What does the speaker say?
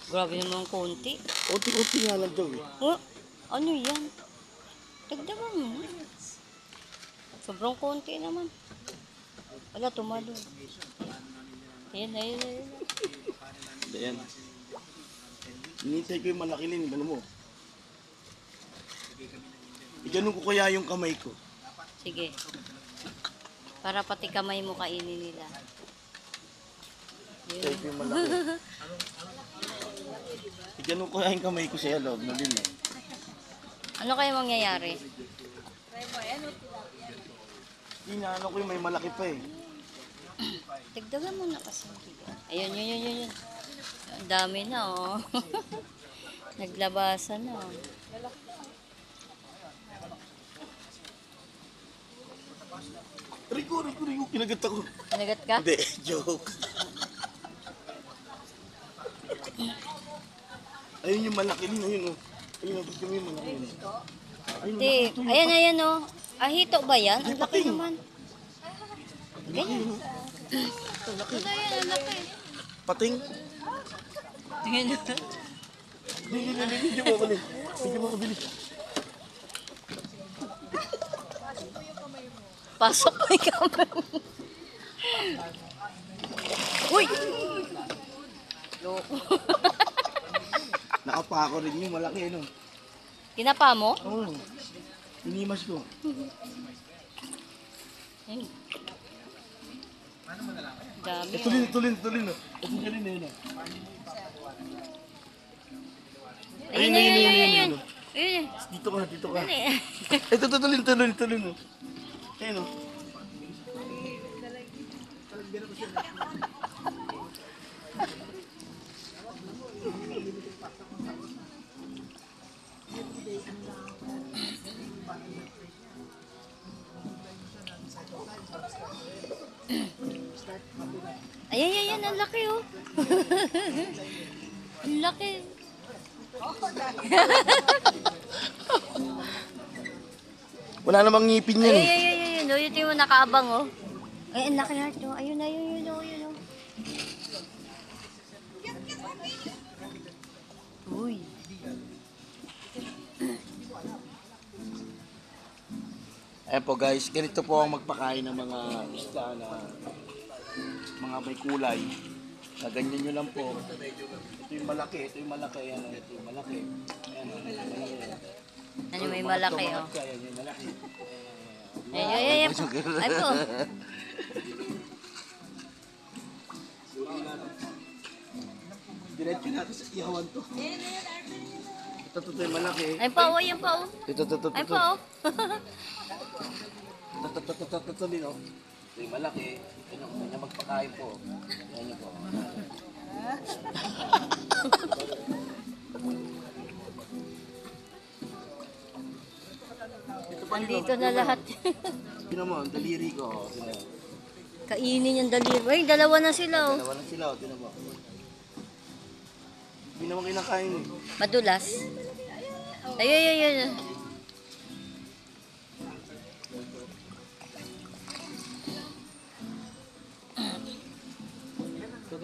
Grabe naman konti. Unti-unti nga lang daw eh. Oh, ano yan? Dagdagan mo. Sobrang konti naman. Wala, tumalo. Ayan, ayan, ayan. Ayan. Hinintay ko yung malaki lin, ano mo? Iganon ko kaya yung kamay ko. Sige. Para pati kamay mo kainin nila. Hinintay ko yung malaki. Iganon ko kaya yung kamay ko sa loob na lin eh. Ano kaya mangyayari? Inaano ko yung may malaki pa eh. Dagdagan mo na kasi. Ayun, yun. Ang dami na, oh. Naglabasan na, oh. Rico, kinagat ako. Nagat ka? Hindi, joke. Ayun yung malaki lin, ayun oh. Ayun, gusto mo yung malaki lin. Hindi. Ayan, ayan, oh. Ahito ba yan? Ang laki naman. Ganyan. Ito yan, ang laki. Pating? Tingnan. Hindi mo ako lin. Hindi mo ako bilis. Pasok mo yung kamay mo. Uy! Loko. Nakapako rin yung malaki ano. Kinapa mo? Oo. Inimas ko. Ayun. Dami, oh. Tulin. Ito galing na yun oh. Ayun, ayun. Dito ka. Ayun, eh. Ito, tulin oh. Ayun oh. Ayan, ang laki, oh. Ang laki. Wala namang ngipin yan eh. Ayun, oh. Yung tingin mo nakaabang, oh. Ay, ang laki heart, oh. Ayun, oh. Uy. Ayan po guys, ganito po ang magpakain ng mga isda na mga may kulay. Na ganyan nyo lang po. Ito yung malaki, ayan, ito yung malaki. Ayan, malaki. Ano may malaki, oh. Ayan, yung malaki. Ay po. Diretso natin sa ihawan to. Ito yung malaki. Ay pa, oh. Yan pa, oh. Ito. Ay pa, oh. Ito din oh. Ito yung malaki. Kanya magpakain po. Ayan nyo po. Andito na lahat. Tignan mo, ang daliri ko. Kainin yung daliri. Ay, dalawa na sila, oh. Dalawa lang sila, tignan mo. Hindi naman kinakain eh. Madulas. Ayun.